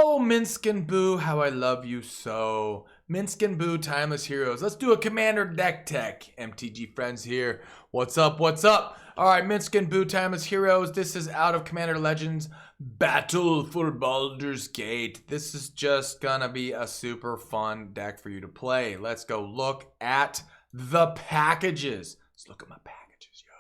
Oh, Minsc Boo, how I love you so. Minsc Boo, Timeless Heroes. Let's do a Commander deck tech. MTG Friends here. What's up? What's up? All right, Minsc Boo, Timeless Heroes. This is out of Commander Legends Battle for Baldur's Gate. This is just gonna be a super fun deck for you to play. Let's go look at the packages. Let's look at my packages, yo.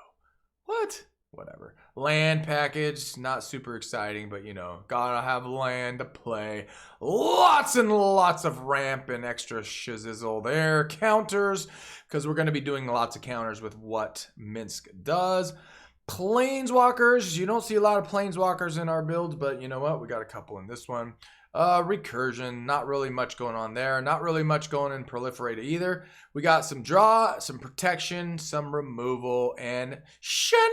What? Whatever. Land package, not super exciting, but you know, gotta have land to play. Lots and lots of ramp and extra shizzle there. Counters, because we're gonna be doing lots of counters with what Minsc does. Planeswalkers, you don't see a lot of Planeswalkers in our builds, but you know what? We got a couple in this one. Recursion, not really much going on there. Not really much going in Proliferate either. We got some draw, some protection, some removal, and shenanigans,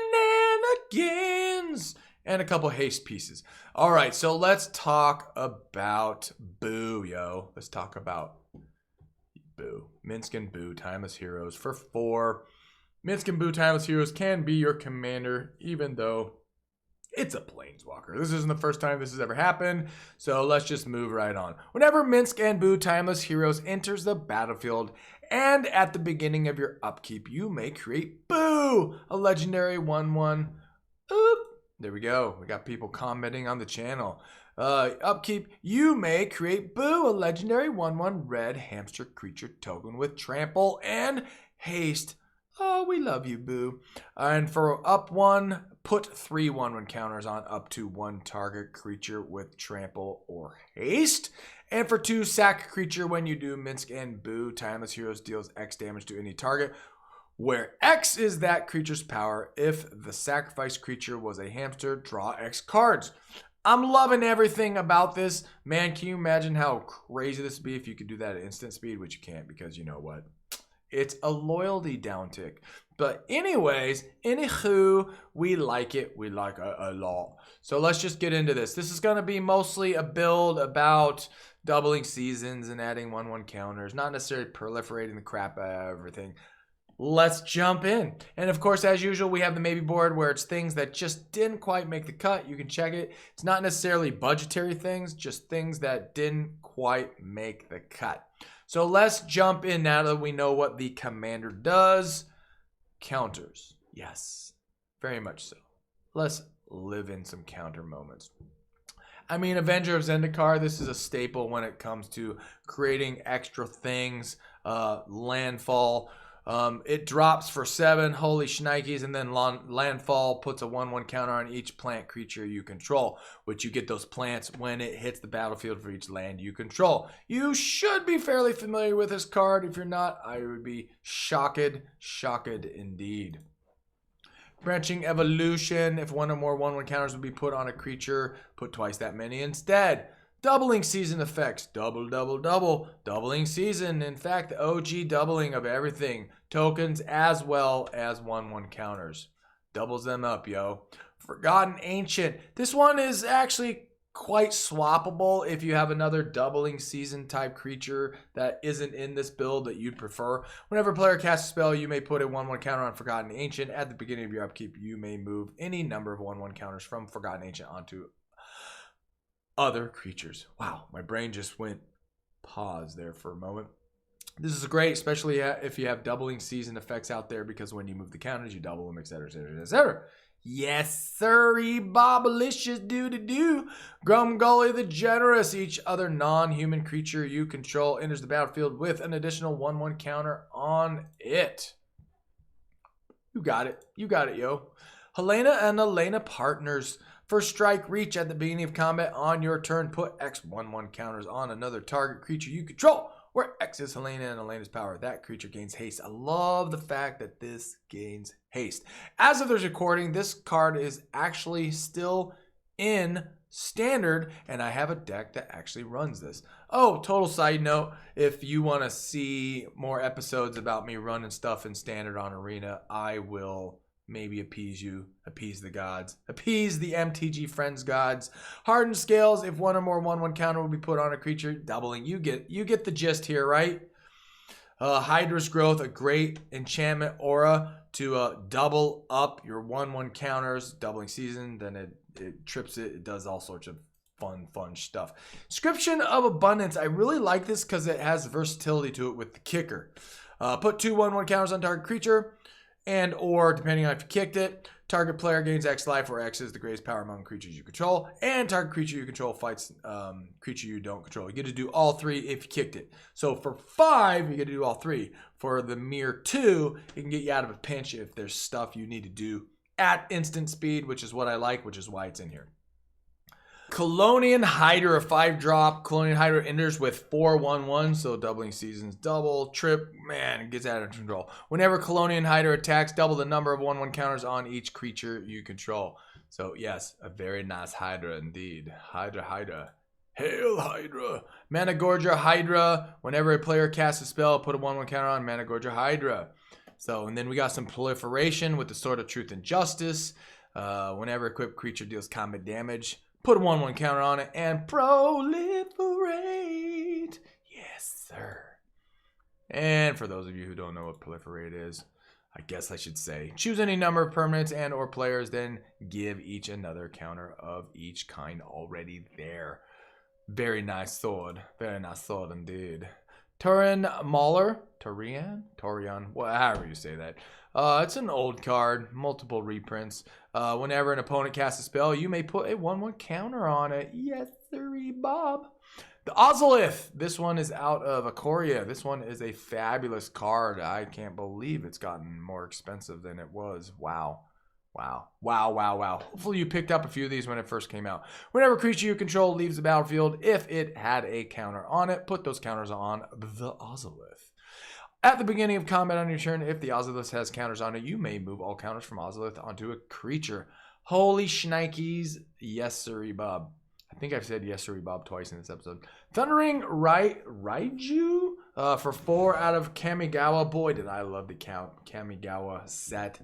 and a couple haste pieces. All right, so let's talk about Boo, yo. Let's talk about Boo. Minsc Boo, Timeless Heroes for 4. Minsc Boo, Timeless Heroes can be your commander, even though it's a Planeswalker. This isn't the first time this has ever happened, so let's just move right on. Whenever Minsc Boo, Timeless Heroes enters the battlefield, and at the beginning of your upkeep, you may create Boo, a legendary 1/1. Oop. There we go. We got people commenting on the channel. Upkeep, you may create Boo, a legendary 1/1 red hamster creature token with trample and haste. Oh, we love you, Boo. And for up 1, put 3 1/1 counters on up to 1 target creature with trample or haste. And for 2, sack creature. When you do, Minsc Boo, Timeless Heroes deals X damage to any target, where X is that creature's power. If the sacrificed creature was a hamster, draw X cards. I'm loving everything about this. Man, can you imagine how crazy this would be if you could do that at instant speed, which you can't because you know what? It's a loyalty downtick. But anyways, anywho, we like it. We like it a lot. So let's just get into this. This is going to be mostly a build about doubling seasons and adding 1/1 counters. Not necessarily proliferating the crap out of everything. Let's jump in. And of course, as usual, we have the maybe board where it's things that just didn't quite make the cut. You can check it. It's not necessarily budgetary things, just things that didn't quite make the cut. So let's jump in now that we know what the commander does. Counters. Yes, very much so. Let's live in some counter moments. I mean, Avenger of Zendikar, this is a staple when it comes to creating extra things. Landfall. It drops for 7, holy shnikes, and then landfall puts a 1/1 counter on each plant creature you control, which you get those plants when it hits the battlefield for each land you control. You should be fairly familiar with this card. If you're not, I would be shocked indeed. Branching Evolution, if 1 or more 1/1 counters would be put on a creature, put twice that many instead. Doubling season effects, double, double, double, doubling season. In fact, the OG doubling of everything. Tokens as well as 1/1 counters. Doubles them up, yo. Forgotten Ancient. This one is actually quite swappable if you have another doubling season type creature that isn't in this build that you'd prefer. Whenever a player casts a spell, you may put a 1/1 counter on Forgotten Ancient. At the beginning of your upkeep, you may move any number of 1/1 counters from Forgotten Ancient onto other creatures. Wow, my brain just went pause there for a moment. This is great, especially if you have doubling season effects out there, because when you move the counters, you double them, etc., etc., etc. Yes, sirree, Bobalicious do. Grumgully the Generous. Each other non-human creature you control enters the battlefield with an additional 1/1 counter on it. You got it. You got it, yo. Helena and Elena Partners. First strike, reach at the beginning of combat. On your turn, put X 1/1 counters on another target creature you control, where X is Helena and Elena's power. That creature gains haste. I love the fact that this gains haste. As of this recording, this card is actually still in standard, and I have a deck that actually runs this. Oh, total side note, if you want to see more episodes about me running stuff in standard on Arena, I will maybe appease you, appease the gods, appease the MTG Friends gods. Hardened Scales, if 1 or more 1/1 counter will be put on a creature, doubling. You get the gist here, right? Hydra's Growth, a great enchantment aura to double up your 1/1 counters, doubling season. Then it trips it. It does all sorts of fun stuff. Inscription of Abundance. I really like this because it has versatility to it with the kicker. Put 2/1/1 counters on target creature, and or depending on if you kicked it, target player gains X life, where X is the greatest power among creatures you control, and target creature you control fights creature you don't control. You get to do all 3 if you kicked it. So for 5, you get to do all 3. For the mere 2, it can get you out of a pinch if there's stuff you need to do at instant speed, which is what I like, which is why it's in here. Colonian Hydra, 5-drop. Colonian Hydra enters with 4/1/1, so doubling seasons, double, trip, man, it gets out of control. Whenever Colonian Hydra attacks, double the number of 1/1 counters on each creature you control. So yes, a very nice Hydra indeed. Hydra. Hail Hydra. Managorger Hydra. Whenever a player casts a spell, put a 1/1 counter on Managorger Hydra. So, and then we got some proliferation with the Sword of Truth and Justice. Whenever equipped creature deals combat damage, put a 1/1 counter on it and proliferate. Yes, sir. And for those of you who don't know what proliferate is, I guess I should say, choose any number of permanents and or players, then give each another counter of each kind already there. Very nice sword. Very nice sword indeed. Turian Mauler. Turian, well, however you say that. It's an old card, multiple reprints. Whenever an opponent casts a spell, you may put a 1/1 counter on it. Yes, sirree, Bob. The Ozolith. This one is out of Ikoria. This one is a fabulous card. I can't believe it's gotten more expensive than it was. Wow. Hopefully you picked up a few of these when it first came out. Whenever a creature you control leaves the battlefield, if it had a counter on it, put those counters on the Ozolith. At the beginning of combat on your turn, if the Ozolith has counters on it, you may move all counters from Ozolith onto a creature. Holy shnikes. Yes, sirree, Bob. I think I've said yes, sirree, Bob twice in this episode. Thundering Raiju for 4 out of Kamigawa. Boy, did I love the Kamigawa set.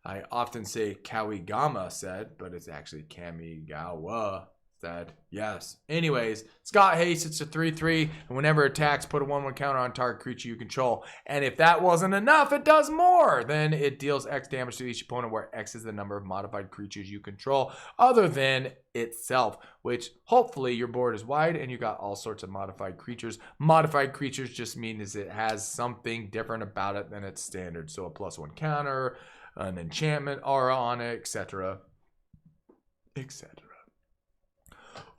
I often say Kawigama set, but it's actually Kamigawa set. Yes. Anyways, it's got haste. It's a 3/3. And whenever it attacks, put a 1/1 counter on target creature you control. And if that wasn't enough, it does more. Then it deals X damage to each opponent, where X is the number of modified creatures you control other than itself, which hopefully your board is wide and you got all sorts of modified creatures. Modified creatures just means it has something different about it than its standard. So a +1 counter, an enchantment aura on it, etc.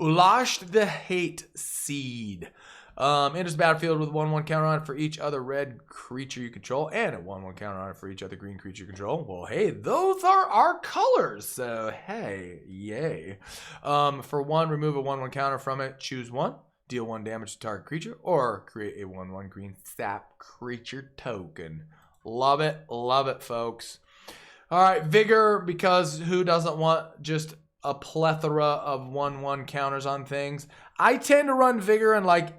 Ulash the Hate Seed. Enters the battlefield with a 1/1 counter on it for each other red creature you control, and a 1/1 counter on it for each other green creature you control. Well, hey, those are our colors, so hey, yay. For 1, remove a 1/1 counter from it, choose 1, deal 1 damage to target creature, or create a 1/1 green sap creature token. Love it, folks. All right, Vigor, because who doesn't want just a plethora of 1/1 counters on things? I tend to run Vigor in like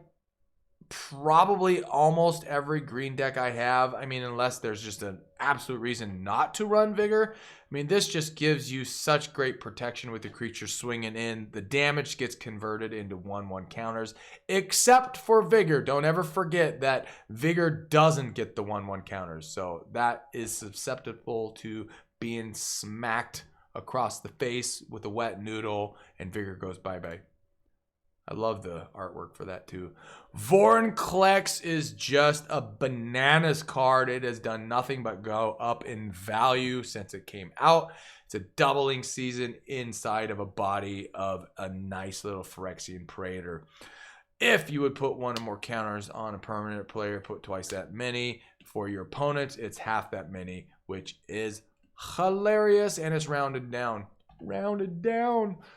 probably almost every green deck I have. I mean, unless there's just an absolute reason not to run Vigor. I mean, this just gives you such great protection with the creature swinging in. The damage gets converted into 1/1 counters, except for Vigor. Don't ever forget that Vigor doesn't get the 1/1 counters. So that is susceptible to being smacked across the face with a wet noodle, and Vigor goes bye-bye. I love the artwork for that too. Vorinclex is just a bananas card. It has done nothing but go up in value since it came out. It's a doubling season inside of a body of a nice little Phyrexian Praetor. If you would put 1 or more counters on a permanent player, put twice that many. For your opponents, it's half that many, which is hilarious, and it's rounded down.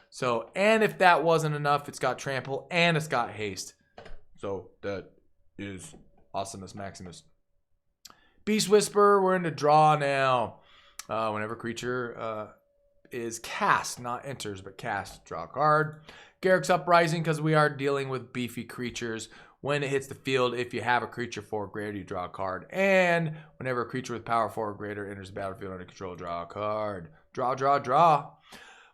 So, and if that wasn't enough, it's got trample and it's got haste. So that is awesomeness maximus. Beast Whisperer, we're into draw now. Whenever creature is cast, not enters, but cast, draw a card. Garruk's Uprising, because we are dealing with beefy creatures. When it hits the field, if you have a creature 4 or greater, you draw a card. And whenever a creature with power 4 or greater enters the battlefield under control, draw a card. Draw.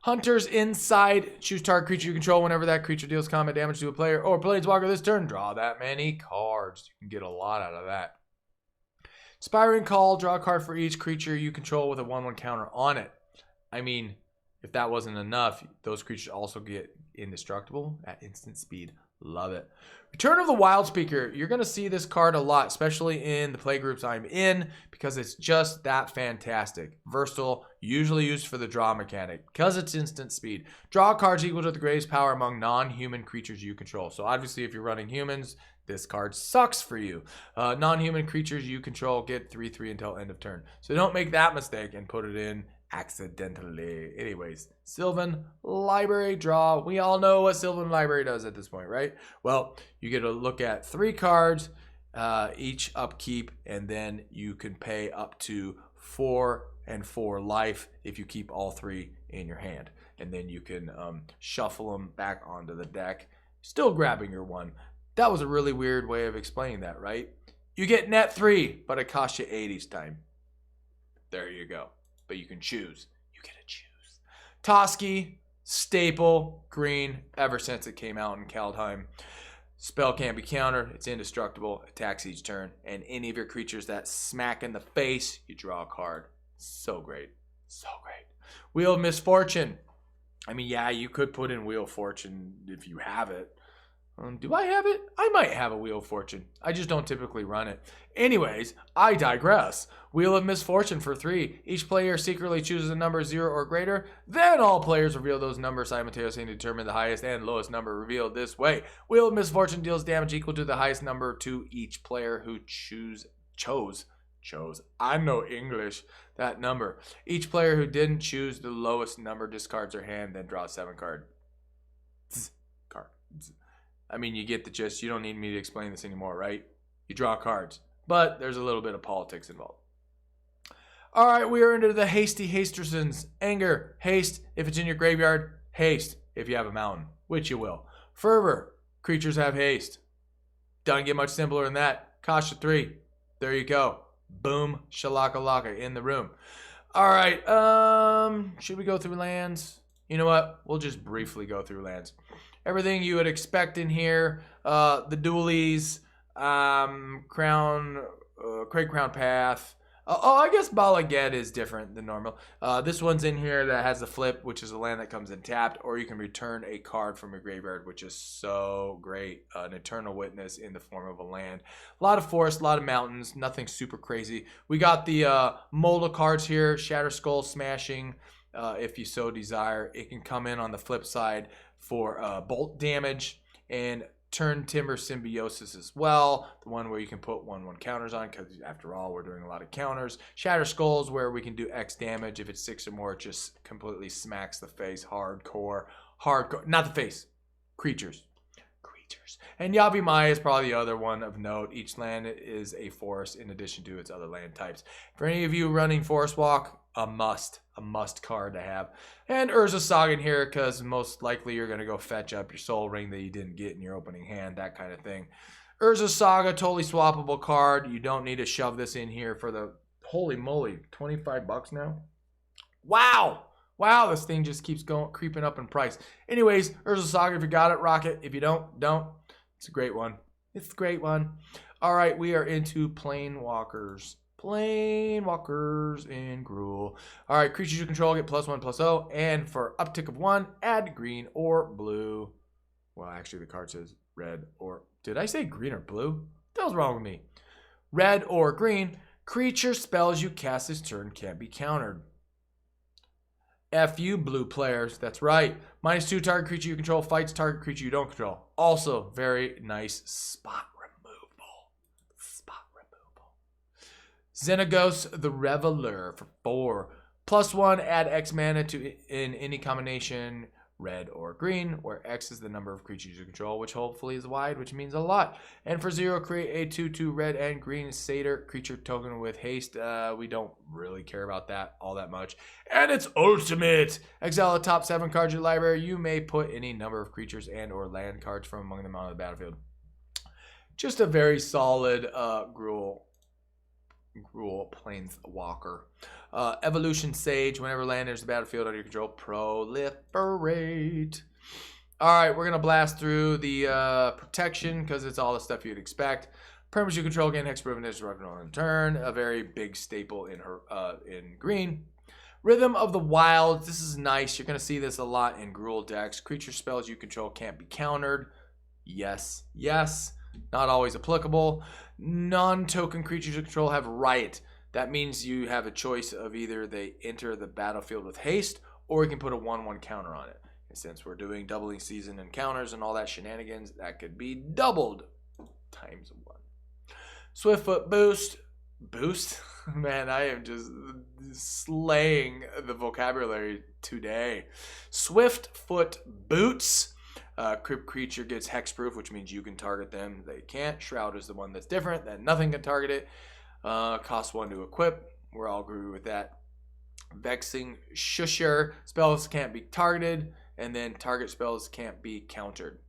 Hunter's Inside. Choose target creature you control. Whenever that creature deals combat damage to a player or Planeswalker this turn, draw that many cards. You can get a lot out of that. Inspiring Call. Draw a card for each creature you control with a 1/1 counter on it. I mean, if that wasn't enough, those creatures also get indestructible at instant speed. Love it. Return of the Wild Speaker. You're going to see this card a lot, especially in the play groups I'm in, because it's just that fantastic. Versatile, usually used for the draw mechanic, because it's instant speed. Draw cards equal to the greatest power among non-human creatures you control. So obviously if you're running humans, this card sucks for you. Non-human creatures you control get 3/3 until end of turn. So don't make that mistake and put it in accidentally. Anyways, Sylvan Library draw. We all know what Sylvan Library does at this point, right? Well, you get to look at 3 cards, each upkeep, and then you can pay up to 4 and 4 life if you keep all 3 in your hand. And then you can shuffle them back onto the deck, still grabbing your 1. That was a really weird way of explaining that, right? You get net 3, but it costs you 8 each time. There you go. But you can choose. You get to choose. Toski, staple, green, ever since it came out in Kaldheim. Spell can't be countered. It's indestructible. Attacks each turn. And any of your creatures that smack in the face, you draw a card. So great. So great. Wheel of Misfortune. I mean, yeah, you could put in Wheel of Fortune if you have it. Do I have it? I might have a Wheel of Fortune. I just don't typically run it. Anyways, I digress. Wheel of Misfortune for 3. Each player secretly chooses a number 0 or greater. Then all players reveal those numbers simultaneously and determine the highest and lowest number revealed this way. Wheel of Misfortune deals damage equal to the highest number to each player who chose. I know English. That number. Each player who didn't choose the lowest number discards their hand, then draws 7 cards. I mean, you get the gist. You don't need me to explain this anymore, right? You draw cards. But there's a little bit of politics involved. All right, we are into the Hasty Hastersons. Anger, haste if it's in your graveyard. Haste if you have a mountain, which you will. Fervor, creatures have haste. Doesn't get much simpler than that. Cost you 3. There you go. Boom, shalaka-laka in the room. All right, should we go through lands? You know what? We'll just briefly go through lands. Everything you would expect in here. The dualies, Crag Crown Path. I guess Bala Ged is different than normal. This one's in here that has a flip, which is a land that comes in tapped, or you can return a card from your graveyard, which is so great. An Eternal Witness in the form of a land. A lot of forests, a lot of mountains, nothing super crazy. We got the Molda cards here, Shatter Skull, Smashing, if you so desire. It can come in on the flip side for bolt damage, and Turn Timber Symbiosis as well, the one where you can put 1/1 counters on, because after all we're doing a lot of counters. Shatter Skulls, where we can do X damage. If it's 6 or more, it just completely smacks the face. Hardcore, not the face, creatures. And Yavimaya is probably the other one of note. Each land is a forest in addition to its other land types. For any of you running Forest Walk, a must card to have. And Urza Saga in here, because most likely you're going to go fetch up your Soul Ring that you didn't get in your opening hand, that kind of thing. Urza Saga, totally swappable card. You don't need to shove this in here for the, holy moly, 25 bucks now? Wow, this thing just keeps creeping up in price. Anyways, Urza Saga, if you got it, rock it. If you don't. It's a great one. All right, we are into Planeswalkers. Planeswalkers in Gruul. All right, creatures you control get +1/+0, and for uptick of 1, add green or blue. Well, actually, the card says red or... Did I say green or blue? What the hell's wrong with me? Red or green. Creature spells you cast this turn can't be countered. F you, blue players. That's right. -2 target creature you control fights target creature you don't control. Also, very nice spot removal. Xenagos the Reveler for 4. +1, add X mana to in any combination, red or green, where X is the number of creatures you control, which hopefully is wide, which means a lot. And for 0, create a 2/2 red and green satyr creature token with haste. We don't really care about that all that much. And it's ultimate. Exile the top 7 cards of your library. You may put any number of creatures and or land cards from among them on the battlefield. Just a very solid Gruul Planeswalker. Evolution Sage. Whenever land enters the battlefield under your control, proliferate. All right, we're going to blast through the protection, because it's all the stuff you'd expect. Permanents you control gain hexproof and disruption on turn. A very big staple in green. Rhythm of the Wild. This is nice. You're going to see this a lot in Gruul decks. Creature spells you control can't be countered. Yes. Yes. Not always applicable. Non-token creatures you control have Riot. That means you have a choice of either they enter the battlefield with haste, or you can put a 1/1 counter on it. And since we're doing doubling season encounters and all that shenanigans, that could be doubled times 1. Swiftfoot Boost. Boost? Man, I am just slaying the vocabulary today. Swiftfoot Boots. Crypt creature gets hexproof, which means you can target them. They can't. Shroud is the one that's different, that nothing can target it. Costs 1 to equip. We're all agree with that. Vexing Shusher. Spells can't be targeted, and then target spells can't be countered.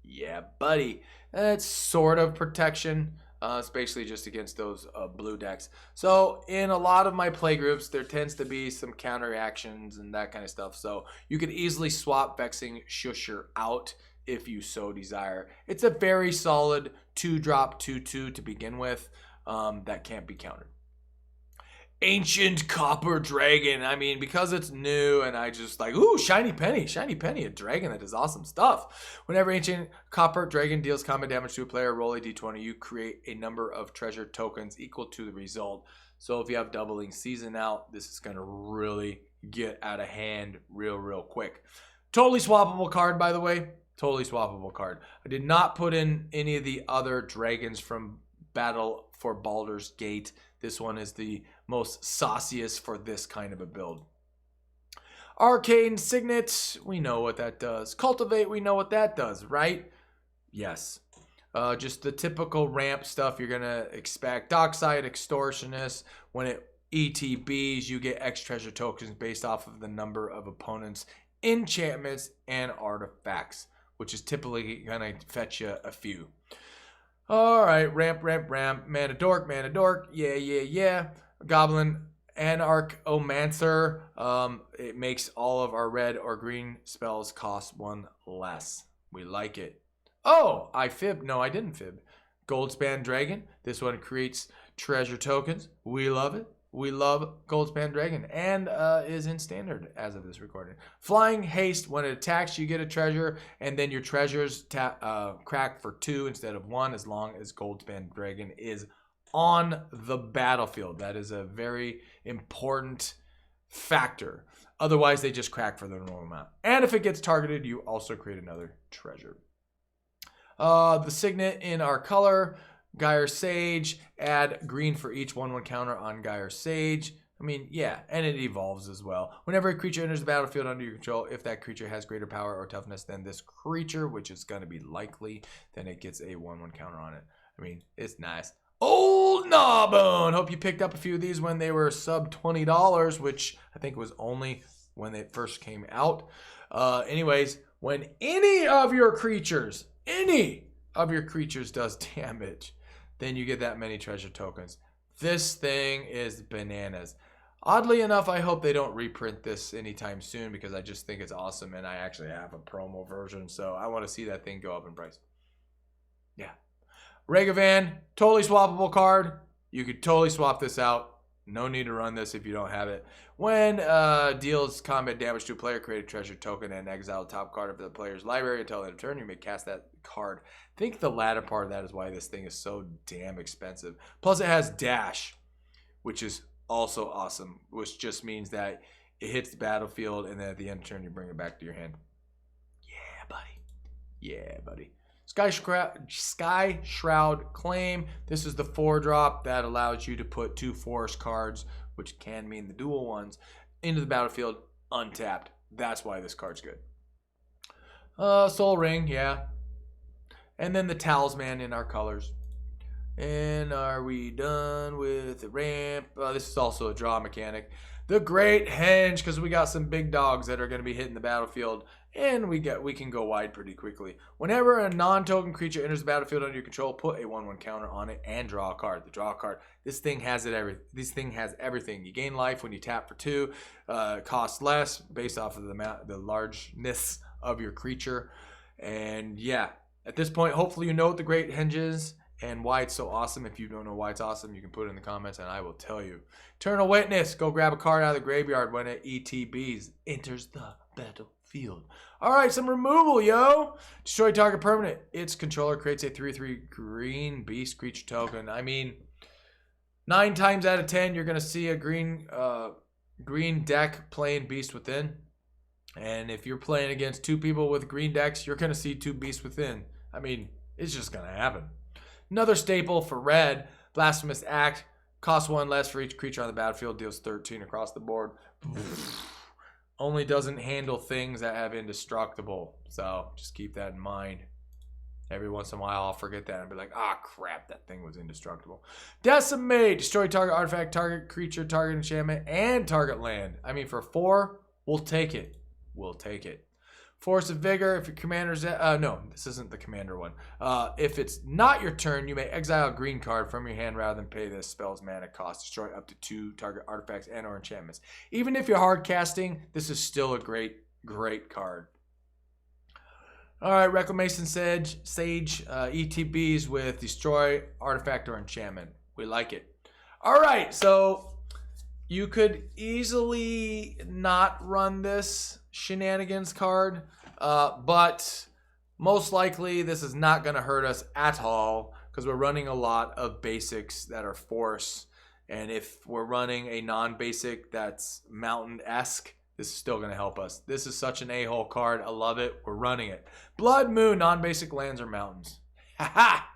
Yeah, buddy. That's sort of protection. It's basically just against those blue decks. So in a lot of my play groups, there tends to be some counter actions and that kind of stuff. So you could easily swap Vexing Shusher out if you so desire. It's a very solid 2-drop 2/2 to begin with that can't be countered. Ancient Copper Dragon. I mean, because it's new and I just like, ooh, shiny penny, a dragon that does awesome stuff. Whenever Ancient Copper Dragon deals combat damage to a player, roll a d20, you create a number of treasure tokens equal to the result. So if you have doubling season out, this is going to really get out of hand real quick. Totally swappable card, by the way. Totally swappable card. I did not put in any of the other dragons from Battle for Baldur's Gate. This one is the most sauciest for this kind of a build. Arcane Signet, we know what that does. Cultivate, we know what that does, right? Yes. Just the typical ramp stuff you're going to expect. Dockside Extortionist, when it ETBs, you get X treasure tokens based off of the number of opponents' enchantments and artifacts, which is typically going to fetch you a few. All right, ramp. Mana dork. Yeah. Goblin Anarchomancer. It makes all of our red or green spells cost 1 less. We like it. Oh, I fibbed. No, I didn't fib. Goldspan Dragon. This one creates treasure tokens. We love it. We love Goldspan Dragon, and is in standard as of this recording. Flying Haste, when it attacks, you get a treasure, and then your treasures crack for 2 instead of 1 as long as Goldspan Dragon is on the battlefield. That is a very important factor. Otherwise, they just crack for the normal amount. And if it gets targeted, you also create another treasure. The Signet in our color. Gyre Sage, add green for each 1/1 counter on Gyre Sage. I mean, yeah, and it evolves as well. Whenever a creature enters the battlefield under your control, if that creature has greater power or toughness than this creature, which is going to be likely, then it gets a 1/1 counter on it. I mean, it's nice. Old Gnawbone! Hope you picked up a few of these when they were sub $20, which I think was only when they first came out. Anyways, when any of your creatures does damage, then you get that many treasure tokens. This thing is bananas. Oddly enough, I hope they don't reprint this anytime soon because I just think it's awesome and I actually have a promo version, so I want to see that thing go up in price. Yeah. Regavan, totally swappable card. You could totally swap this out. No need to run this if you don't have it. When deals combat damage to a player, create a treasure token and exile the top card of the player's library until the end of turn. You may cast that card. I think the latter part of that is why this thing is so damn expensive. Plus it has dash, which is also awesome, which just means that it hits the battlefield and then at the end of turn you bring it back to your hand. Yeah, buddy. Sky Shroud Claim. This is the 4-drop that allows you to put 2 forest cards, which can mean the dual ones, into the battlefield untapped. That's why this card's good. Soul Ring, yeah. And then the Talisman in our colors. And are we done with the ramp? This is also a draw mechanic. The Great Henge, because we got some big dogs that are going to be hitting the battlefield, and we can go wide pretty quickly. Whenever a non-token creature enters the battlefield under your control, put a 1/1 counter on it and draw a card. The draw card. This thing has everything. You gain life when you tap for 2. Costs less based off of the largeness of your creature. And yeah, at this point, hopefully you know what the Great Henge is. and why it's so awesome. If you don't know why it's awesome, you can put it in the comments and I will tell you. Eternal Witness. Go grab a card out of the graveyard when it ETBs. Enters the battlefield. All right, some removal, yo. Destroy target permanent. Its controller creates a 3/3 green beast creature token. I mean, 9 times out of 10, you're going to see a green deck playing Beast Within. And if you're playing against 2 people with green decks, you're going to see 2 Beast Within. I mean, it's just going to happen. Another staple for red, Blasphemous Act. Costs 1 less for each creature on the battlefield. Deals 13 across the board. Only doesn't handle things that have indestructible. So just keep that in mind. Every once in a while, I'll forget that and be like, ah, crap, that thing was indestructible. Decimate. Destroy target artifact, target creature, target enchantment, and target land. I mean, for 4, we'll take it. We'll take it. Force of Vigor. If your commander's... no, this isn't the commander one. If it's not your turn, you may exile a green card from your hand rather than pay this spell's mana cost. Destroy up to 2 target artifacts and or enchantments. Even if you're hard casting, this is still a great, great card. All right, Reclamation Sage, ETBs with destroy artifact or enchantment. We like it. All right, so you could easily not run this shenanigans card, but most likely this is not going to hurt us at all because we're running a lot of basics that are force, and if we're running a non-basic that's mountain-esque, this is still going to help us. This is such an a-hole card. I love it. We're running it. Blood Moon, non-basic lands or mountains. Ha-ha!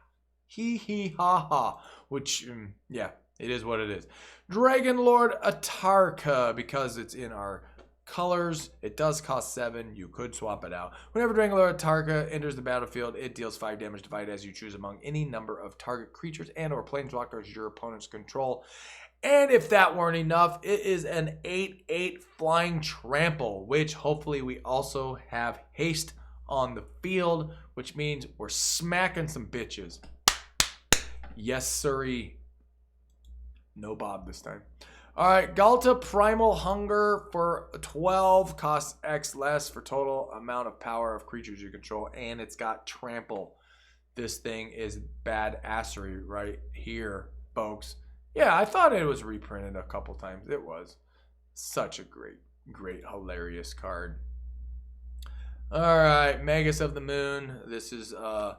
Hee-hee-ha-ha. Which, yeah, it is what it is. Dragon Lord Atarka, because it's in our colors. It does cost 7. You could swap it out. Whenever Dragon Lord Atarka enters the battlefield, it deals 5 damage divided as you choose among any number of target creatures and or planeswalkers your opponents control. And if that weren't enough, it is an 8/8 flying trample, which hopefully we also have haste on the field, which means we're smacking some bitches. Yes, sirree. No Bob this time. All right, Galta Primal Hunger for 12, costs X less for total amount of power of creatures you control, and it's got trample. This thing is badassery right here, folks. Yeah, I thought it was reprinted a couple times. It was. Such a great, great, hilarious card. All right, Magus of the Moon. This is a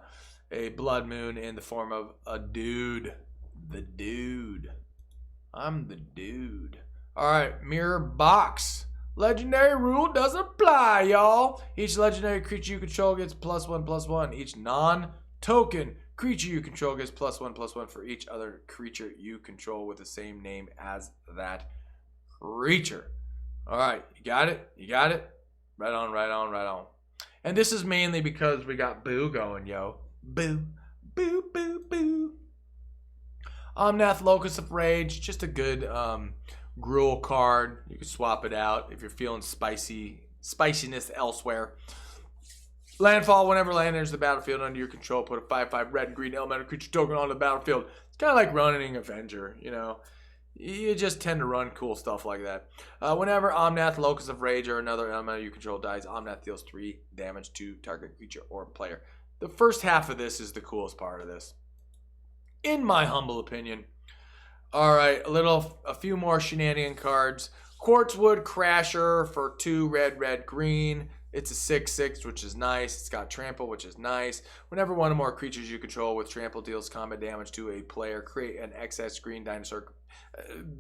blood moon in the form of a dude. The dude. I'm the dude. All right, Mirror Box. Legendary rule doesn't apply, y'all. Each legendary creature you control gets +1/+1. Each non-token creature you control gets +1/+1 for each other creature you control with the same name as that creature. All right, you got it? You got it? Right on, right on, right on. And this is mainly because we got Boo going, yo. Boo, boo, boo, boo. Omnath, Locus of Rage, just a good Gruul card. You can swap it out if you're feeling spiciness elsewhere. Landfall, whenever land enters the battlefield under your control, put a 5/5 red and green elemental creature token on the battlefield. It's kind of like running Avenger, you know. You just tend to run cool stuff like that. Whenever Omnath, Locus of Rage, or another elemental you control dies, Omnath deals 3 damage to target creature or player. The first half of this is the coolest part of this, in my humble opinion. All right, a few more shenanigan cards. Quartzwood Crasher for 2 red, red, green. It's a 6/6, which is nice. It's got trample, which is nice. Whenever one or more creatures you control with trample deals combat damage to a player, create an excess green dinosaur.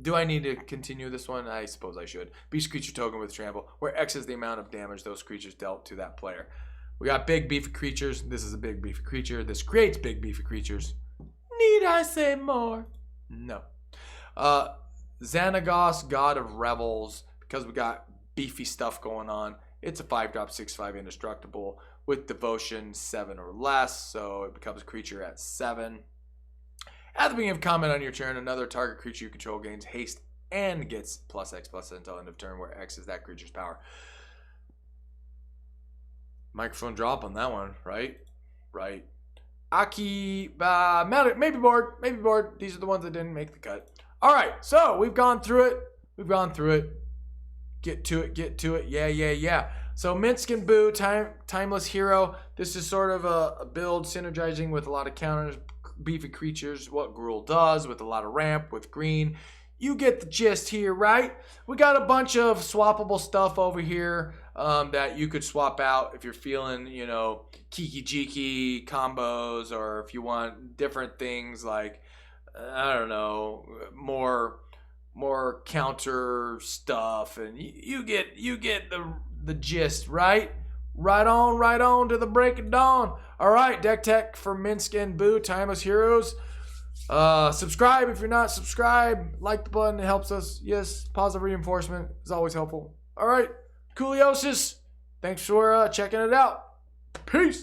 Do I need to continue this one? I suppose I should. Beast creature token with trample, where X is the amount of damage those creatures dealt to that player. We got big beefy creatures. This is a big beefy creature. This creates big beefy creatures. Need I say more? No. Xanagos, God of Revels, because we got beefy stuff going on. It's a 5-drop, 6/5 indestructible with devotion 7 or less, so it becomes a creature at 7. At the beginning of combat on your turn, another target creature you control gains haste and gets +X/+ until end of turn, where X is that creature's power. Microphone drop on that one, right? Right. Aki, maybe board. These are the ones that didn't make the cut. All right, so we've gone through it. Get to it. Yeah. So Minsc Boo, Timeless Hero. This is sort of a build synergizing with a lot of counters. beefy creatures, what Gruul does with a lot of ramp, with green. You get the gist here, right? We got a bunch of swappable stuff over here that you could swap out if you're feeling, you know, kiki-jiki combos, or if you want different things like, I don't know, more counter stuff, and you get the gist, right? Right on to the break of dawn. All right, deck tech for Minsc and Boo, Timeless Heroes. Subscribe if you're not subscribed. Like the button, it helps us. Yes, positive reinforcement is always helpful. All right, cooliosis. Thanks for checking it out. Peace.